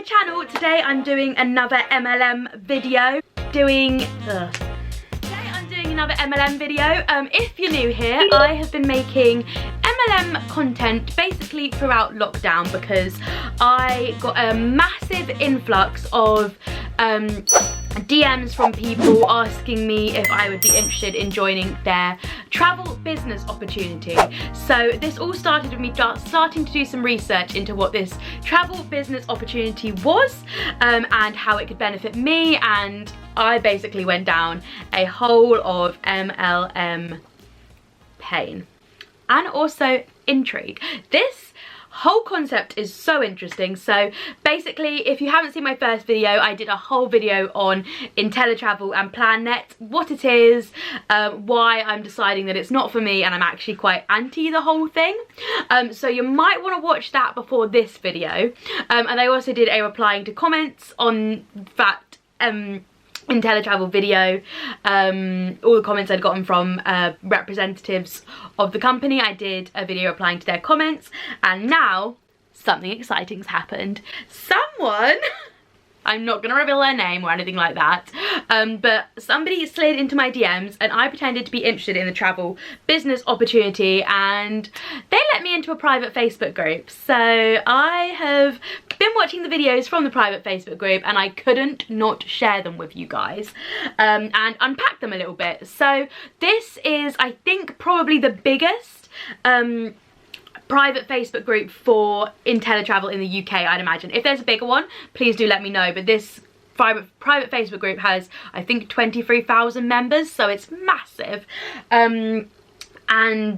my channel. Today I'm doing another MLM video. Today I'm doing another MLM video. If you're new here, I have been making MLM content basically throughout lockdown because I got a massive influx of DMs from people asking me if I would be interested in joining their travel business opportunity. So this all started with me starting to do some research into what this travel business opportunity was and how it could benefit me, and I basically went down a hole of MLM pain and also intrigue. This whole concept is so interesting. So basically, if you haven't seen my first video, I did a whole video on Inteletravel and PlanNet, what it is, why I'm deciding that it's not for me, and I'm actually quite anti the whole thing. So you might want to watch that before this video. And I also did a replying to comments on that Inteletravel video, all the comments I'd gotten from representatives of the company. I did a video replying to their comments, and now something exciting's happened. Someone I'm not gonna reveal their name or anything like that, but somebody slid into my DMs and I pretended to be interested in the travel business opportunity, and they let me into a private Facebook group. So I have been watching the videos from the private Facebook group and I couldn't not share them with you guys and unpack them a little bit. So this is, I think, probably the biggest private Facebook group for Inteletravel in the UK, I'd imagine. If there's a bigger one, please do let me know, but this private Facebook group has, I think, 23,000 members, so it's massive. And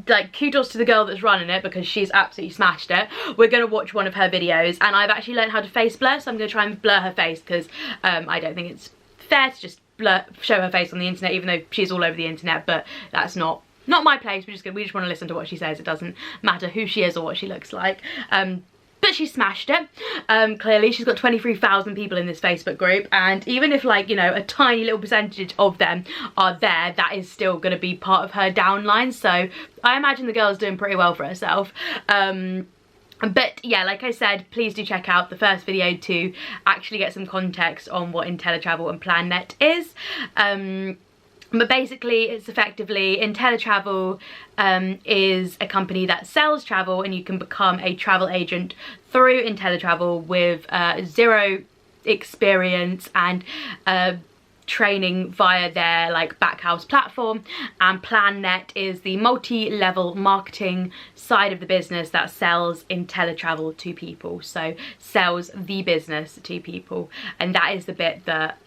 like, kudos to the girl that's running it because she's absolutely smashed it. We're gonna watch one of her videos, and I've actually learned how to face blur, so I'm gonna try and blur her face because I don't think it's fair to just show her face on the internet, even though she's all over the internet, but that's not my place. We just want to listen to what she says. It doesn't matter who she is or what she looks like. But she smashed it. Clearly she's got 23,000 people in this Facebook group, and even if, like, you know, a tiny little percentage of them are there, that is still going to be part of her downline. So I imagine the girl's doing pretty well for herself. But yeah, like I said, please do check out the first video to actually get some context on what Inteletravel and PlanNet is. But basically, it's effectively, Inteletravel is a company that sells travel, and you can become a travel agent through Inteletravel with zero experience and training via their like backhouse platform. And PlanNet is the multi-level marketing side of the business that sells Inteletravel to people, so sells the business to people, and that is the bit that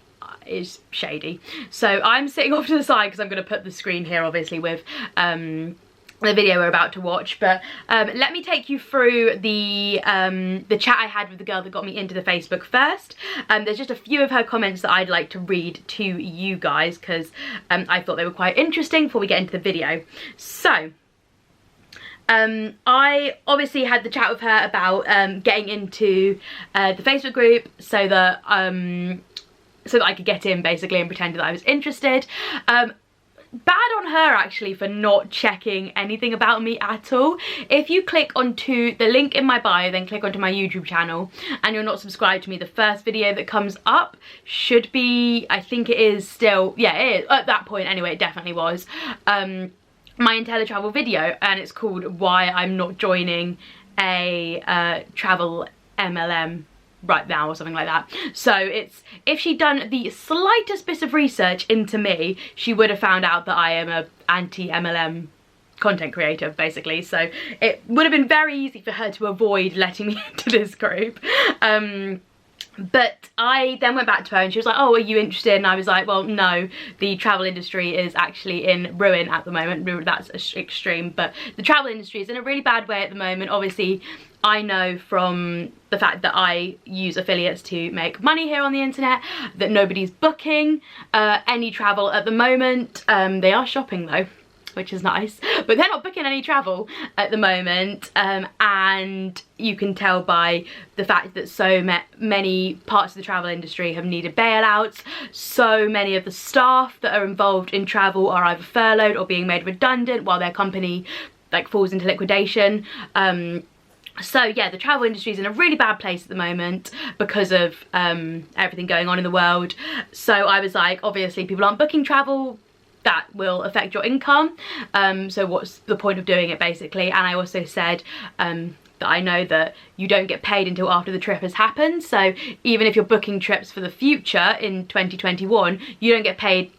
is shady. So I'm sitting off to the side because I'm going to put the screen here obviously with the video we're about to watch, but let me take you through the chat I had with the girl that got me into the Facebook first. There's just a few of her comments that I'd like to read to you guys because I thought they were quite interesting before we get into the video. So I obviously had the chat with her about getting into the Facebook group so that I could get in basically and pretend that I was interested. Bad on her actually for not checking anything about me at all. If you click onto the link in my bio, then click onto my YouTube channel, and you're not subscribed to me, the first video that comes up should be, I think it is still, yeah, it is, at that point anyway, it definitely was, my Inteletravel video, and it's called Why I'm Not Joining a Travel MLM right now or something like that. So it's, if she'd done the slightest bit of research into me, she would have found out that I am a anti-MLM content creator basically. So it would have been very easy for her to avoid letting me into this group. But I then went back to her and she was like, oh, are you interested? And I was like, well, no, the travel industry is actually in ruin at the moment. That's extreme, but the travel industry is in a really bad way at the moment. Obviously, I know from the fact that I use affiliates to make money here on the internet that nobody's booking any travel at the moment. They are shopping though, which is nice, but they're not booking any travel at the moment, and you can tell by the fact that so many parts of the travel industry have needed bailouts. So many of the staff that are involved in travel are either furloughed or being made redundant while their company like falls into liquidation. So yeah, the travel industry is in a really bad place at the moment because of everything going on in the world. So I was like, obviously people aren't booking travel, that will affect your income. So what's the point of doing it, basically? And I also said that I know that you don't get paid until after the trip has happened. So even if you're booking trips for the future in 2021, you don't get paid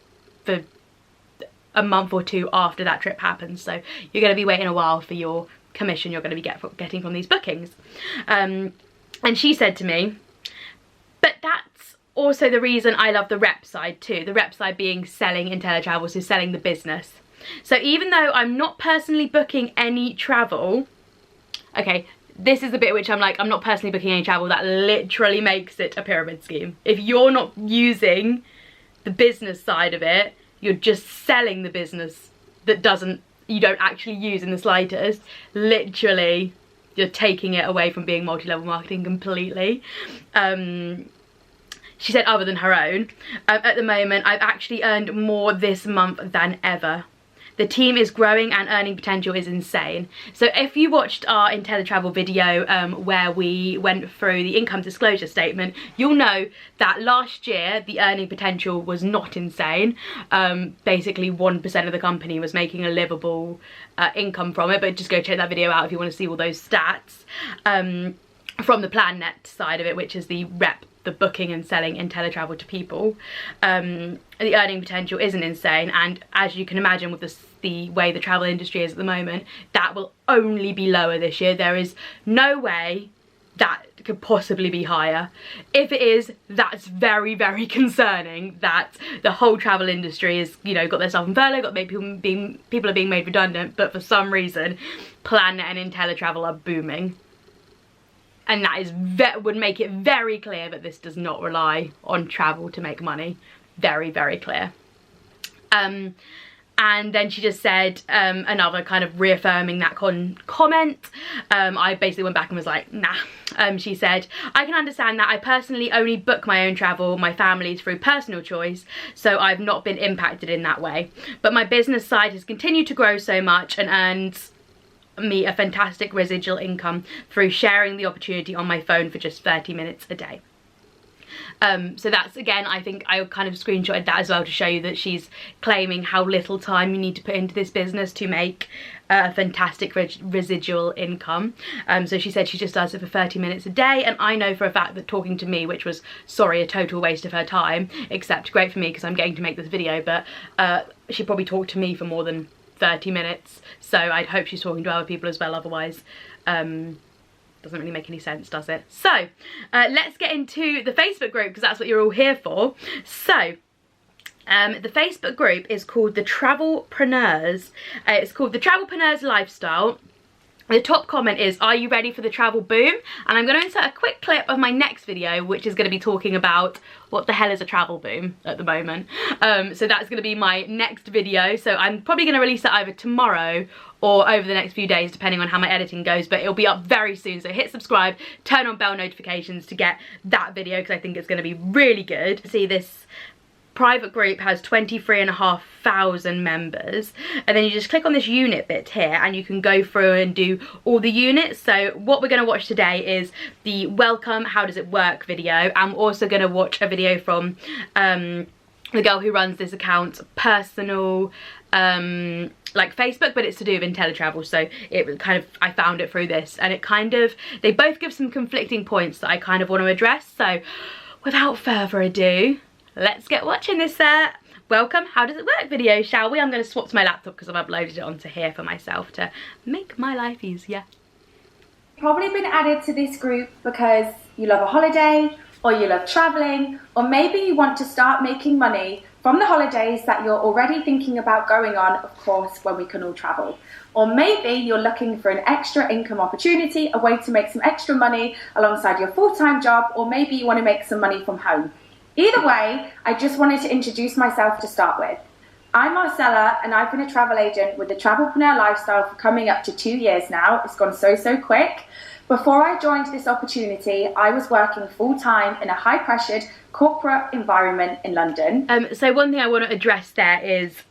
for a month or two after that trip happens. So you're going to be waiting a while for your commission you're going to be getting from these bookings. And she said to me, but that's also the reason I love the rep side too. The rep side being selling Inteletravel, so selling the business. So even though I'm not personally booking any travel, okay, this is the bit which I'm like, I'm not personally booking any travel, that literally makes it a pyramid scheme. If you're not using the business side of it, you're just selling the business that you don't actually use in the slightest. Literally, you're taking it away from being multi-level marketing completely. She said other than her own. At the moment, I've actually earned more this month than ever. The team is growing and earning potential is insane. So if you watched our Inteletravel video where we went through the income disclosure statement, you'll know that last year the earning potential was not insane. Basically 1% of the company was making a livable income from it, but just go check that video out if you want to see all those stats. From the plan net side of it, which is the booking and selling Inteletravel to people, the earning potential isn't insane, and as you can imagine with the way the travel industry is at the moment, that will only be lower this year. There is no way that could possibly be higher. If it is, that's very, very concerning, that the whole travel industry is, you know, got their stuff on furlough, got people are being made redundant, but for some reason Planet and Inteletravel are booming. And that would make it very clear that this does not rely on travel to make money. Very, very clear. And then she just said another kind of reaffirming that comment. I basically went back and was like, nah. She said, I can understand that. I personally only book my own travel, my family, through personal choice, so I've not been impacted in that way. But my business side has continued to grow so much and earns me a fantastic residual income through sharing the opportunity on my phone for just 30 minutes a day. So that's, again, I think I kind of screenshotted that as well to show you that she's claiming how little time you need to put into this business to make a fantastic residual income. So she said she just does it for 30 minutes a day, and I know for a fact that talking to me, which was, sorry, a total waste of her time, except great for me because I'm getting to make this video, but she probably talked to me for more than 30 minutes, so I'd hope she's talking to other people as well, otherwise doesn't really make any sense, does it? So let's get into the Facebook group, because that's what you're all here for. So the Facebook group is called the Travelpreneurs. It's called the Travelpreneurs Lifestyle. The top comment is, are you ready for the travel boom? And I'm going to insert a quick clip of my next video, which is going to be talking about what the hell is a travel boom at the moment. So that's going to be my next video. So I'm probably going to release it either tomorrow or over the next few days, depending on how my editing goes, but it'll be up very soon. So hit subscribe, turn on bell notifications to get that video, because I think it's going to be really good. See, this private group has 23,500 members, and then you just click on this unit bit here and you can go through and do all the units. So what we're going to watch today is the welcome, how does it work video. I'm also going to watch a video from the girl who runs this account, personal like Facebook, but it's to do with Inteletravel, so it was kind of, I found it through this, and it kind of, they both give some conflicting points that I kind of want to address. So without further ado, let's get watching this welcome, how does it work video, shall we? I'm going to swap to my laptop because I've uploaded it onto here for myself to make my life easier. Probably been added to this group because you love a holiday, or you love traveling, or maybe you want to start making money from the holidays that you're already thinking about going on, of course, when we can all travel. Or maybe you're looking for an extra income opportunity, a way to make some extra money alongside your full-time job, or maybe you want to make some money from home. Either way, I just wanted to introduce myself to start with. I'm Marcella, and I've been a travel agent with the Travelpreneur Lifestyle for coming up to 2 years now. It's gone so quick. Before I joined this opportunity, I was working full-time in a high-pressured corporate environment in London. So one thing I want to address there is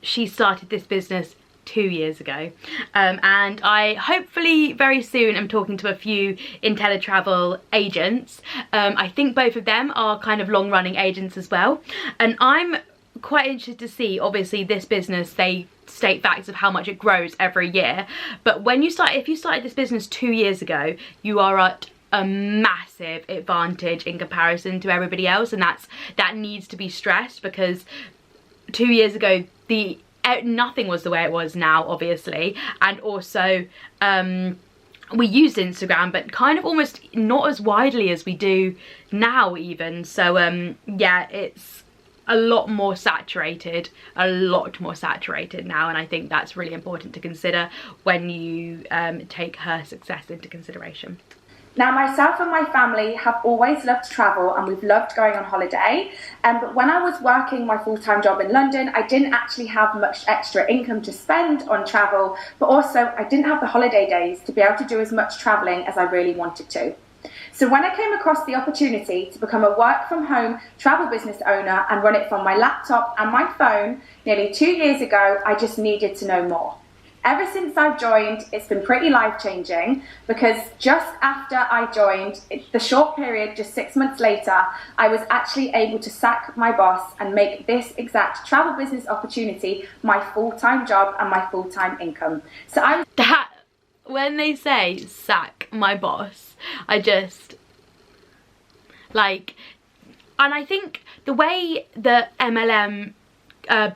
she started this business 2 years ago, and I hopefully very soon am talking to a few Inteletravel agents. I think both of them are kind of long-running agents as well, and I'm quite interested to see, obviously this business, they state facts of how much it grows every year, but when you start, if you started this business 2 years ago, you are at a massive advantage in comparison to everybody else, and that needs to be stressed, because 2 years ago nothing was the way it was now, obviously, and also we used Instagram, but kind of almost not as widely as we do now even. So yeah, it's a lot more saturated now, and I think that's really important to consider when you take her success into consideration. Now, myself and my family have always loved to travel, and we've loved going on holiday. But when I was working my full-time job in London, I didn't actually have much extra income to spend on travel, but also I didn't have the holiday days to be able to do as much traveling as I really wanted to. So when I came across the opportunity to become a work-from-home travel business owner and run it from my laptop and my phone nearly 2 years ago, I just needed to know more. Ever since I've joined, it's been pretty life-changing, because just after I joined, the short period, just 6 months later, I was actually able to sack my boss and make this exact travel business opportunity my full-time job and my full-time income. So when they say sack my boss, I just, like, and I think the way the MLM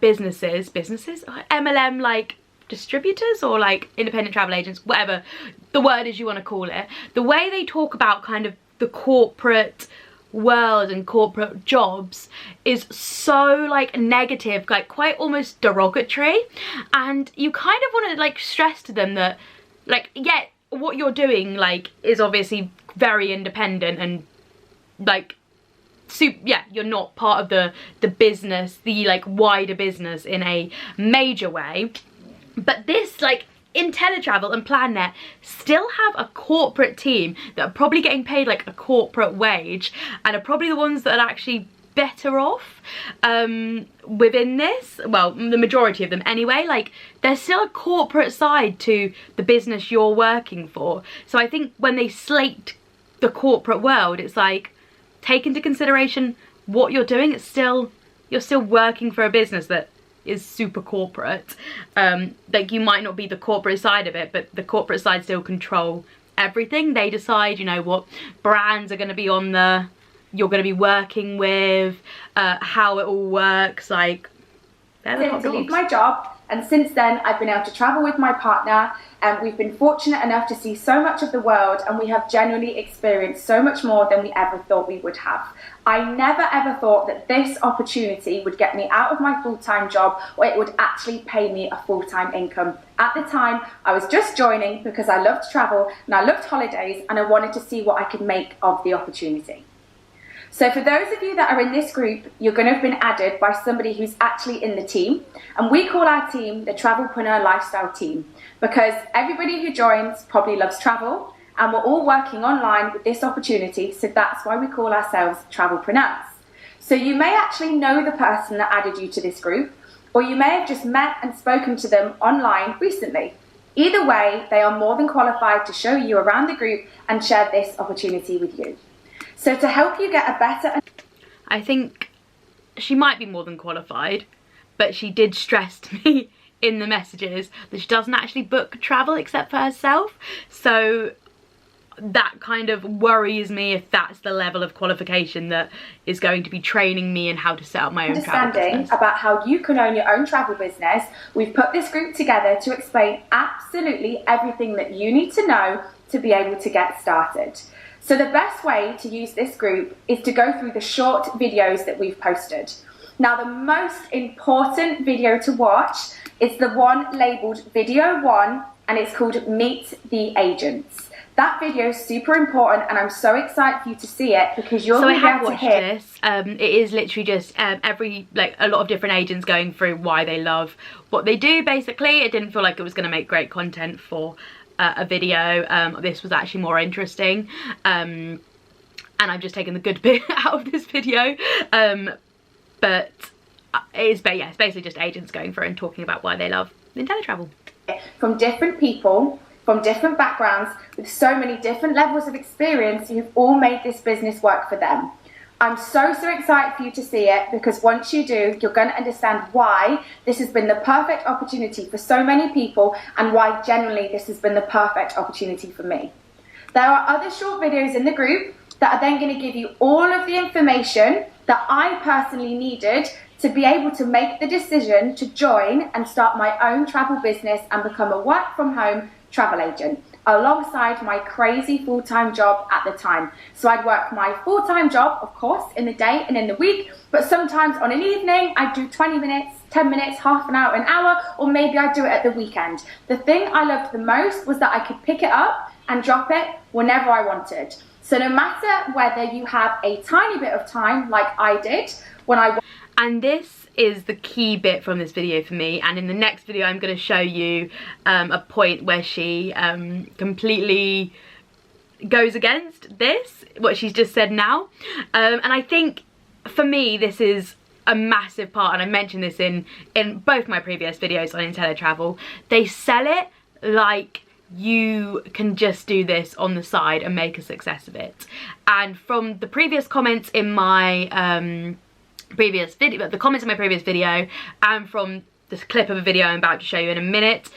businesses, MLM, like, distributors or like independent travel agents, whatever the word is you want to call it, the way they talk about kind of the corporate world and corporate jobs is so like negative, like quite almost derogatory, and you kind of want to like stress to them that, like, yeah, what you're doing like is obviously very independent, and like yeah, you're not part of the business, the like wider business in a major way. But this, like, Inteletravel and PlanNet still have a corporate team that are probably getting paid like a corporate wage, and are probably the ones that are actually better off within this. Well, the majority of them anyway. Like, there's still a corporate side to the business you're working for. So I think when they slate the corporate world, it's like, take into consideration what you're doing. It's still, you're still working for a business that is super corporate. Like, you might not be the corporate side of it, but the corporate side still control everything. They decide, you know, what brands are going to be on you're going to be working with, how it all works. Like, they're the top to leave dogs. my job, and since then I've been able to travel with my partner, and we've been fortunate enough to see so much of the world, and we have genuinely experienced so much more than we ever thought we would have. I never ever thought that this opportunity would get me out of my full-time job, or it would actually pay me a full-time income. At the time, I was just joining because I loved travel and I loved holidays, and I wanted to see what I could make of the opportunity. So for those of you that are in this group, you're going to have been added by somebody who's actually in the team, and we call our team the Travelpreneur Lifestyle Team, because everybody who joins probably loves travel, and we're all working online with this opportunity, so that's why we call ourselves Travelpreneurs. So you may actually know the person that added you to this group, or you may have just met and spoken to them online recently. Either way, they are more than qualified to show you around the group and share this opportunity with you. So to help you get a better... I think she might be more than qualified, but she did stress to me in the messages that she doesn't actually book travel except for herself. So that kind of worries me, if that's the level of qualification that is going to be training me in how to set up my own travel business. About how you can own your own travel business, we've put this group together to explain absolutely everything that you need to know to be able to get started. So the best way to use this group is to go through the short videos that we've posted. Now, the most important video to watch is the one labelled Video 1, and it's called Meet the Agents. That video is super important, and I'm so excited for you to see it, because you'll be able to hear... this. It is literally just a lot of different agents going through why they love what they do, basically. It didn't feel like it was going to make great content for a video. This was actually more interesting, and I've just taken the good bit out of this video, but it's basically just agents going through and talking about why they love Inteletravel. From different people, from different backgrounds, with so many different levels of experience who've all made this business work for them. I'm so excited for you to see it, because once you do, you're going to understand why this has been the perfect opportunity for so many people, and why generally this has been the perfect opportunity for me. There are other short videos in the group that are then going to give you all of the information that I personally needed to be able to make the decision to join and start my own travel business and become a work from home travel agent, alongside my crazy full-time job at the time. So I'd work my full-time job, of course, in the day and in the week, but sometimes on an evening I'd do 20 minutes, 10 minutes, half an hour, an hour, or maybe I'd do it at the weekend. The thing I loved the most was that I could pick it up and drop it whenever I wanted. So no matter whether you have a tiny bit of time like I did when I... And this is the key bit from this video for me, and in the next video I'm going to show you a point where she completely goes against this, what she's just said now, and I think for me this is a massive part, and I mentioned this in both my previous videos on Inteletravel. They sell it like you can just do this on the side and make a success of it, and from the previous comments in my previous video, the comments in my previous video, and from this clip of a video I'm about to show you in a minute,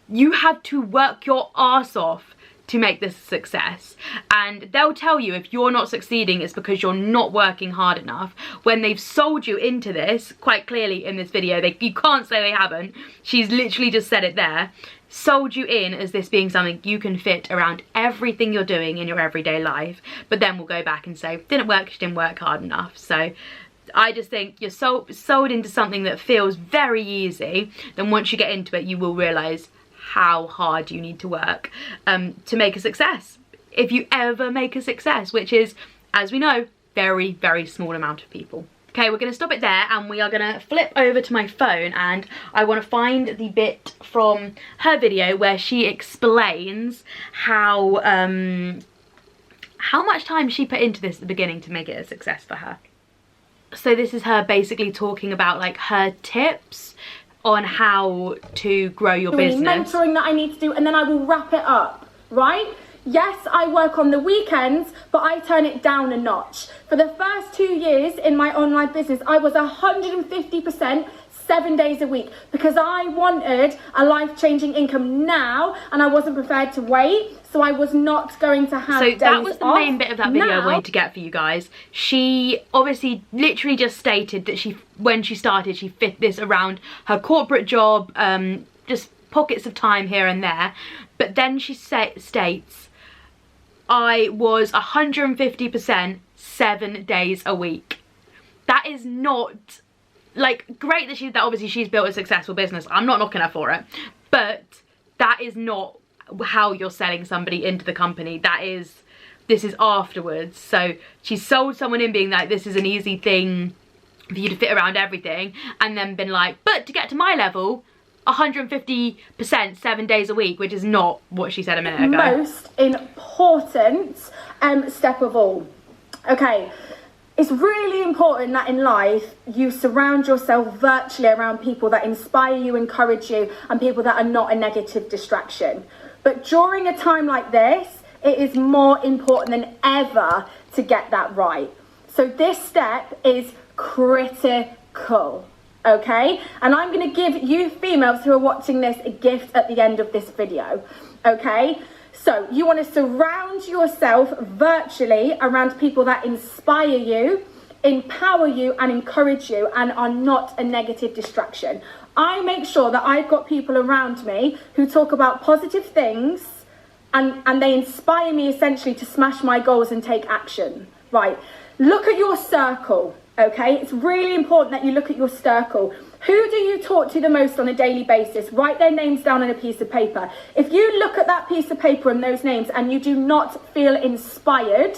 you have to work your arse off to make this a success, and they'll tell you if you're not succeeding it's because you're not working hard enough, when they've sold you into this quite clearly in this video. You can't say they haven't. She's literally just said it there, sold you in as this being something you can fit around everything you're doing in your everyday life, but then we'll go back and say didn't work, she didn't work hard enough. So I just think you're sold into something that feels very easy, then once you get into it you will realise how hard you need to work to make a success, if you ever make a success, which is, as we know, very small amount of people. Okay, we're going to stop it there, and we are going to flip over to my phone, and I want to find the bit from her video where she explains how much time she put into this at the beginning to make it a success for her. So this is her basically talking about like her tips on how to grow your business. Mentoring that I need to do, and then I will wrap it up, right? Yes, I work on the weekends, but I turn it down a notch. For the first 2 years in my online business, I was 150%, 7 days a week, because I wanted a life-changing income now, and I wasn't prepared to wait. So I was not going to have days off. So that was the main bit of that video I wanted to get for you guys. She obviously literally just stated that when she started, she fit this around her corporate job, just pockets of time here and there. But then she states, I was 150% 7 days a week. That is not, like, great that obviously she's built a successful business. I'm not knocking her for it. But that is not how you're selling somebody into the company. This is afterwards. So she sold someone in being like, this is an easy thing for you to fit around everything, and then been like, but to get to my level 150% 7 days a week, which is not what she said a minute ago. Most important step of all. Okay, it's really important that in life you surround yourself virtually around people that inspire you, encourage you, and people that are not a negative distraction. But during a time like this, it is more important than ever to get that right. So this step is critical, okay? And I'm going to give you females who are watching this a gift at the end of this video, okay? So you want to surround yourself virtually around people that inspire you, empower you, and encourage you, and are not a negative distraction. I make sure that I've got people around me who talk about positive things, and they inspire me essentially to smash my goals and take action. Right, look at your circle, okay? It's really important that you look at your circle. Who do you talk to the most on a daily basis? Write their names down on a piece of paper. If you look at that piece of paper and those names and you do not feel inspired,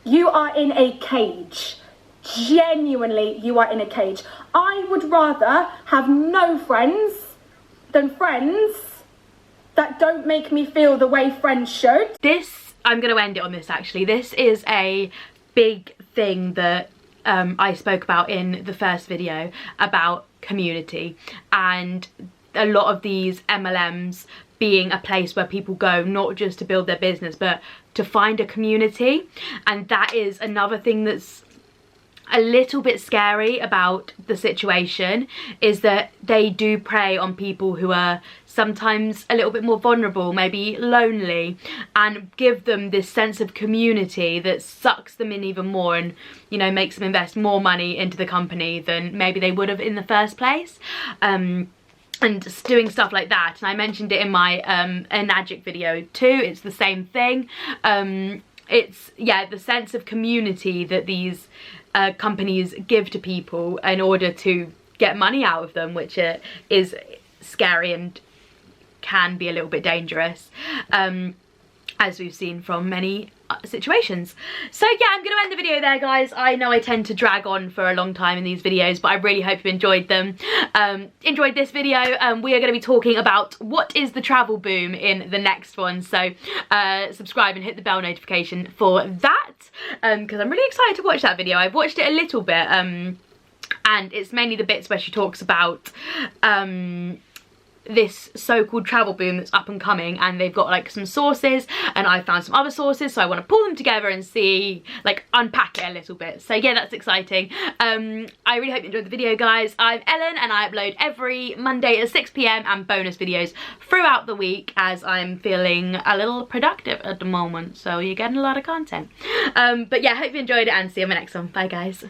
you are in a cage. Genuinely, you are in a cage. I would rather have no friends than friends that don't make me feel the way friends should. I'm going to end it on this actually. This is a big thing that I spoke about in the first video about community, and a lot of these MLMs being a place where people go not just to build their business but to find a community. And that is another thing that's a little bit scary about the situation, is that they do prey on people who are sometimes a little bit more vulnerable, maybe lonely, and give them this sense of community that sucks them in even more and, you know, makes them invest more money into the company than maybe they would have in the first place. And doing stuff like that, and I mentioned it in my Enagic video too, it's the same thing. It's, yeah, the sense of community that these companies give to people in order to get money out of them, which is scary and can be a little bit dangerous, as we've seen from many situations. So yeah, I'm gonna end the video there, guys. I know I tend to drag on for a long time in these videos, but I really hope you enjoyed them. Enjoyed this video. We are going to be talking about what is the travel boom in the next one, so subscribe and hit the bell notification for that, because I'm really excited to watch that video. I've watched it a little bit, and it's mainly the bits where she talks about this so-called travel boom that's up and coming, and they've got like some sources and I found some other sources, so I want to pull them together and see, like, unpack it a little bit. So yeah, that's exciting. I really hope you enjoyed the video, guys. I'm Ellen and I upload every Monday at 6 PM and bonus videos throughout the week, as I'm feeling a little productive at the moment, so you're getting a lot of content. But yeah, hope you enjoyed it and see you in the next one. Bye, guys.